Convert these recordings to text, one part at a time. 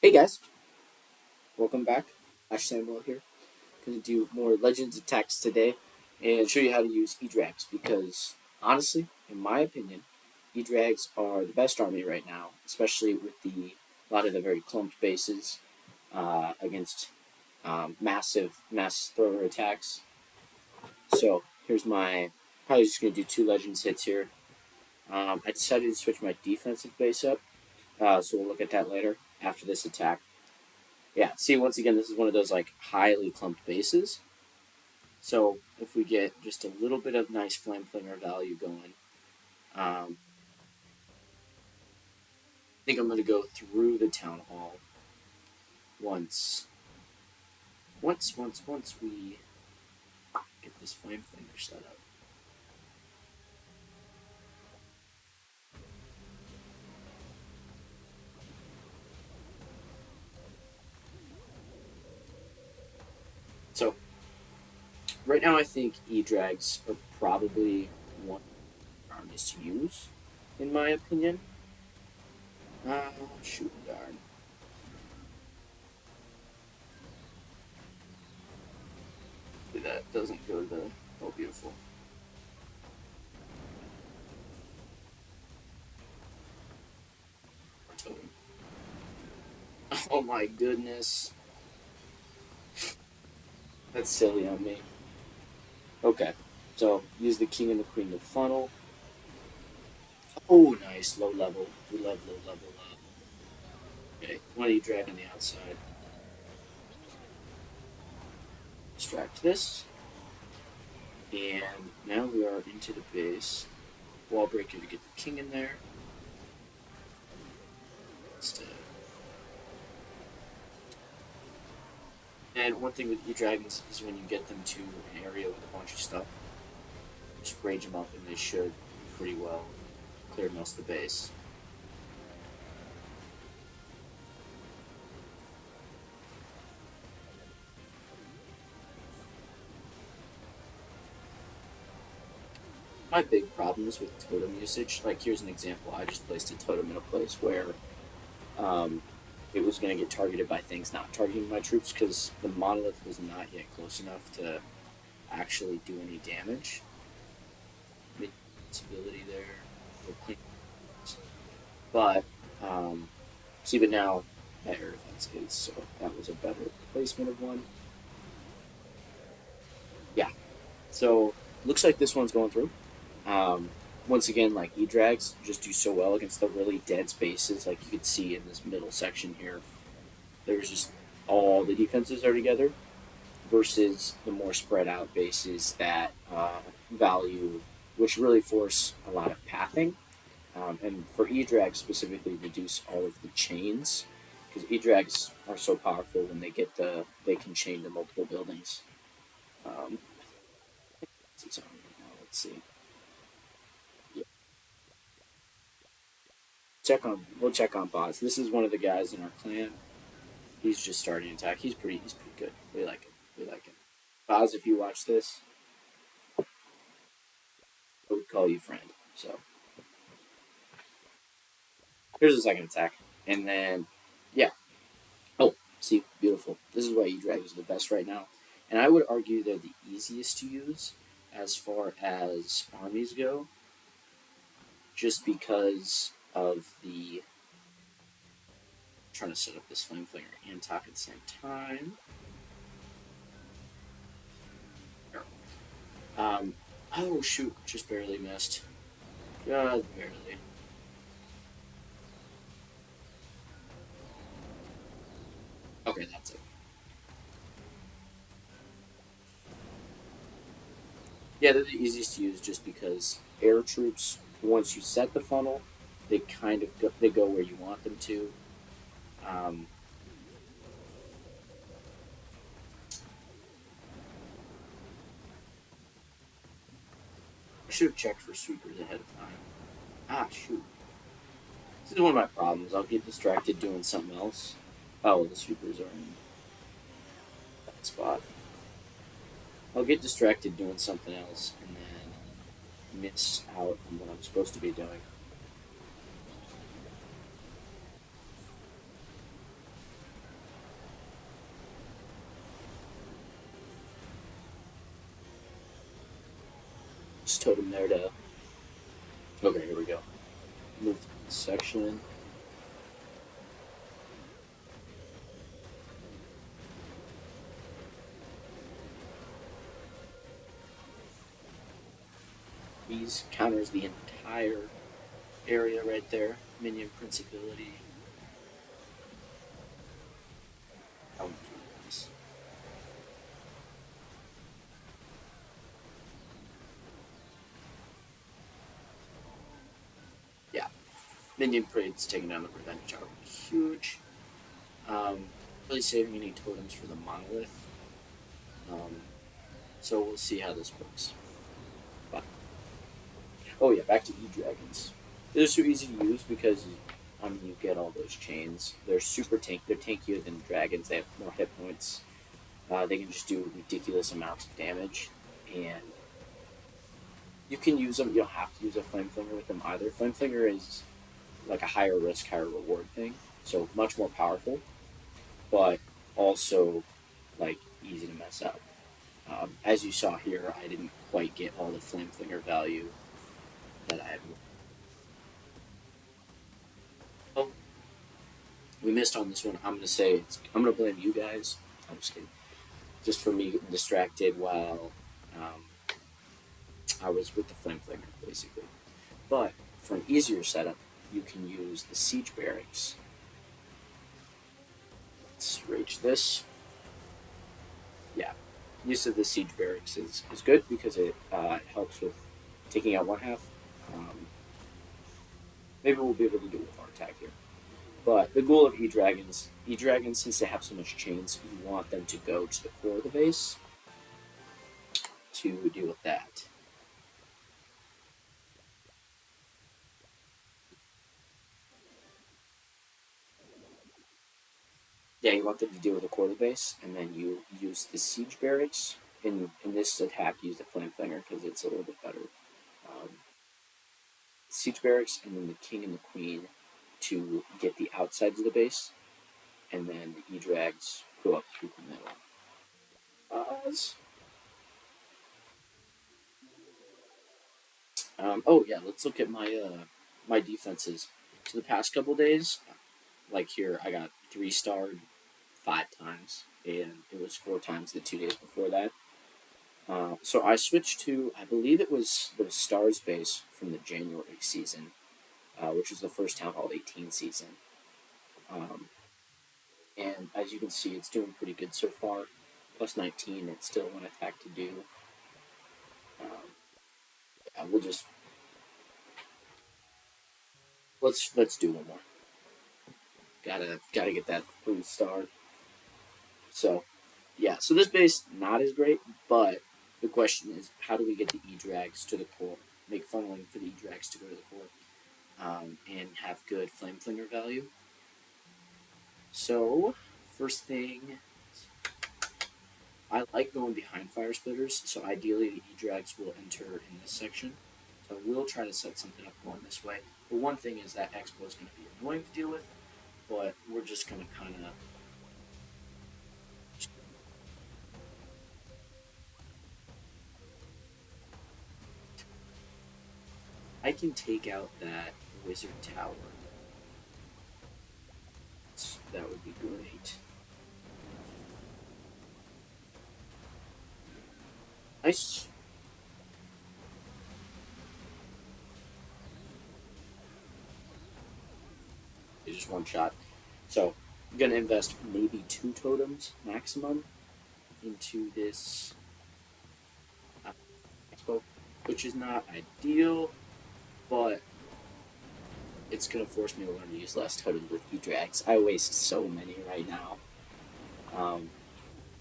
Hey guys, welcome back. Ash Samuel here. Gonna do more Legends attacks today and show you how to use E-Drags because honestly, in my opinion, E-Drags are the best army right now, especially with a lot of the very clumped bases against massive mass thrower attacks. So here's my probably just gonna do two Legends hits here. I decided to switch my defensive base up, so we'll look at that later after this attack. Yeah, see, once again, this is one of those like highly clumped bases. So if we get just a little bit of nice flame flinger value going, I think I'm going to go through the town hall once, once we get this flame flinger set up. So right now, I think E-Drags are probably one of the hardest to use, in my opinion. Shooting darn. That doesn't go to the. Oh, beautiful. Totem. Oh my goodness. That's silly on me. Okay, so use the king and the queen to funnel. Oh, nice. Low level. We love low level. Okay, why don't you drag on the outside? Distract this. And now we are into the base. Wall breaker to get the king in there. Instead. And one thing with E-Dragons is when you get them to an area with a bunch of stuff, just range them up and they should pretty well clear most of the base. My big problems with totem usage, like here's an example. I just placed a totem in a place where um, it was going to get targeted by things not targeting my troops because the monolith was not yet close enough to actually do any damage. Ability there, but see, but now that air defense is, so that was a better placement of one. Yeah, so looks like this one's going through. Um, Once again, like E-Drags just do so well against the really dead spaces, like you can see in this middle section here. There's just all the defenses are together versus the more spread out bases that value, which really force a lot of pathing. And for E-Drags specifically, reduce all of the chains because E-Drags are so powerful when they can chain to multiple buildings. Um, it's on right now. Let's see. Yeah. We'll check on Boz. This is one of the guys in our clan. He's just starting to attack. He's pretty good. We like him. We like him. Boz, if you watch this, I would call you friend. So here's the second attack, and then yeah. Oh, see, beautiful. This is why E-Drag is the best right now, and I would argue they're the easiest to use as far as armies go, just because of the trying to set up this flame flinger and talk at the same time. Um, oh shoot, just barely missed. Just barely. Okay, that's it. Yeah, they're the easiest to use just because air troops, once you set the funnel, they kind of they go where you want them to. Um, I should have checked for sweepers ahead of time. Ah, shoot. This is one of my problems. I'll get distracted doing something else. Oh, the sweepers are in that spot. I'll get distracted doing something else and then miss out on what I'm supposed to be doing. this totem there to. Okay, here we go. Move to this section. These counters the entire area right there. Minion Principality. How would you do this? Yeah, Minion Parade's taking down the Revenge Tower. Huge. Really saving any totems for the Monolith. Um, so we'll see how this works. But, oh yeah, back to E-Dragons. They're so easy to use because you get all those chains. They're super tank. They're tankier than dragons. They have more hit points. They can just do ridiculous amounts of damage, and you can use them. You don't have to use a Flameflinger with them either. Flameflinger is like a higher risk, higher reward thing, so much more powerful, but also like easy to mess up. As you saw here, I didn't quite get all the Flameflinger value that I had. Well, we missed on this one. I'm gonna say I'm gonna blame you guys. I'm just kidding. Just for me getting distracted while um, I was with the Flameflinger, basically. But for an easier setup, you can use the Siege Barracks. Let's rage this. Yeah, use of the Siege Barracks is good because it helps with taking out one half. Um, maybe we'll be able to do it with our attack here. But the goal of E-Dragons, since they have so much chains, you want them to go to the core of the base to deal with that. Yeah, you want them to deal with the core of the base, and then you use the Siege Barracks. In this attack, use the Flameflinger because it's a little bit better. Um, Siege Barracks, and then the King and the Queen to get the outsides of the base, and then the E-Drags go up through the middle. Oz. Oh yeah, let's look at my defenses. So the past couple days, like here, I got 3-starred 5 times, and it was 4 times the 2 days before that. So I switched to, I believe it was the Stars base from the January season, which was the first Town Hall 18 season. Um, and as you can see, it's doing pretty good so far. Plus 19, it's still one attack to do. Yeah, we'll just let's do one more. Gotta get that 3-star. So yeah, so this base not as great, but the question is, how do we get the E-Drags to the core? Make funneling for the E-Drags to go to the core, and have good Flameflinger value. So first thing, I like going behind Fire Splitters, so ideally the E-Drags will enter in this section. So we'll try to set something up going this way. But one thing is that Expo is going to be annoying to deal with, but we're just going to kind of. I can take out that Wizard Tower. That would be great. Nice. It's just one shot. So I'm going to invest maybe 2 totems maximum into this Expo, which is not ideal, but it's going to force me to learn to use less totems with E-Drags. I waste so many right now. Um,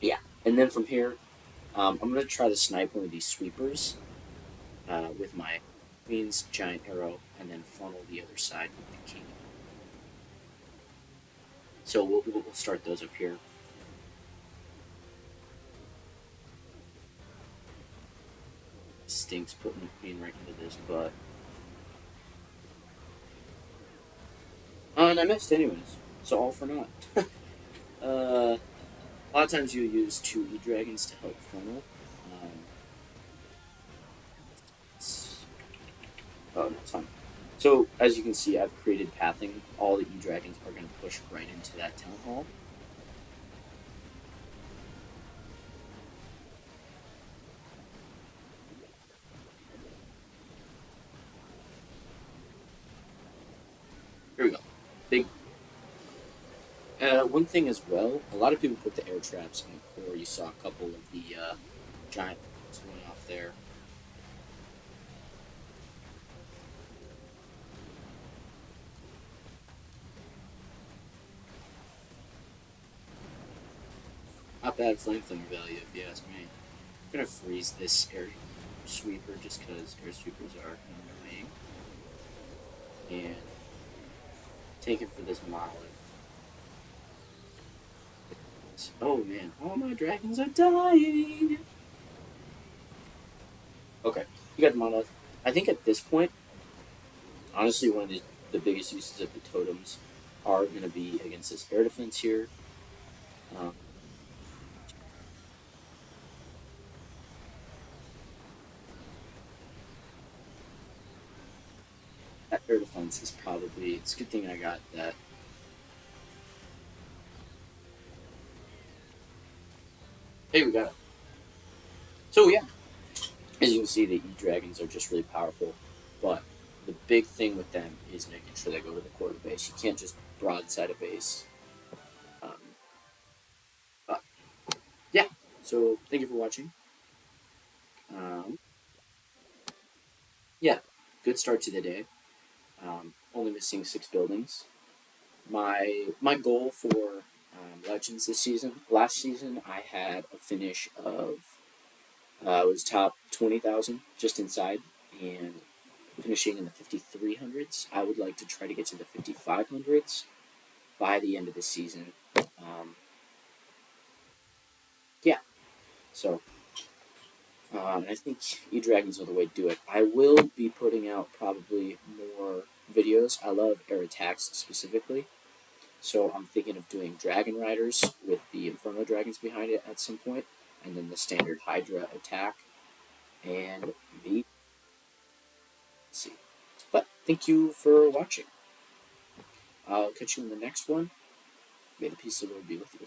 yeah, and then from here, I'm going to try to snipe one of these sweepers with my Queen's Giant Arrow, and then funnel the other side with the King. So we'll start those up here. Stinks putting the Queen right into this, but and I missed anyways, so all for naught. A lot of times you use 2 E-Dragons to help funnel. So as you can see, I've created pathing. All the E-Dragons are going to push right into that town hall. Here we go. Big. One thing as well, a lot of people put the air traps in the core. You saw a couple of the giant ones going off there. Not bad flamethrower value, if you ask me. I'm gonna freeze this air sweeper just because air sweepers are annoying. And take it for this monolith. Oh man, all my dragons are dying. Okay, you got the monolith. I think at this point, honestly, one of the biggest uses of the totems are going to be against this air defense here. Um, that air defense is probably, it's a good thing I got that. Hey, we got it. So yeah, as you can see, the E-Dragons are just really powerful, but the big thing with them is making sure they go to the core of the base. You can't just broadside a base. Um, but yeah, so thank you for watching. Um, yeah, good start to the day. Only missing 6 buildings. My goal for Legends this season. Last season, I had a finish of it was top 20,000 just inside, and finishing in the 5300s. I would like to try to get to the 5500s by the end of the season. Yeah, so I think E-Dragons are the way to do it. I will be putting out probably more videos. I love air attacks specifically. So I'm thinking of doing Dragon Riders with the Inferno Dragons behind it at some point, and then the standard Hydra attack, and maybe see. But thank you for watching. I'll catch you in the next one. May the peace of the Lord be with you.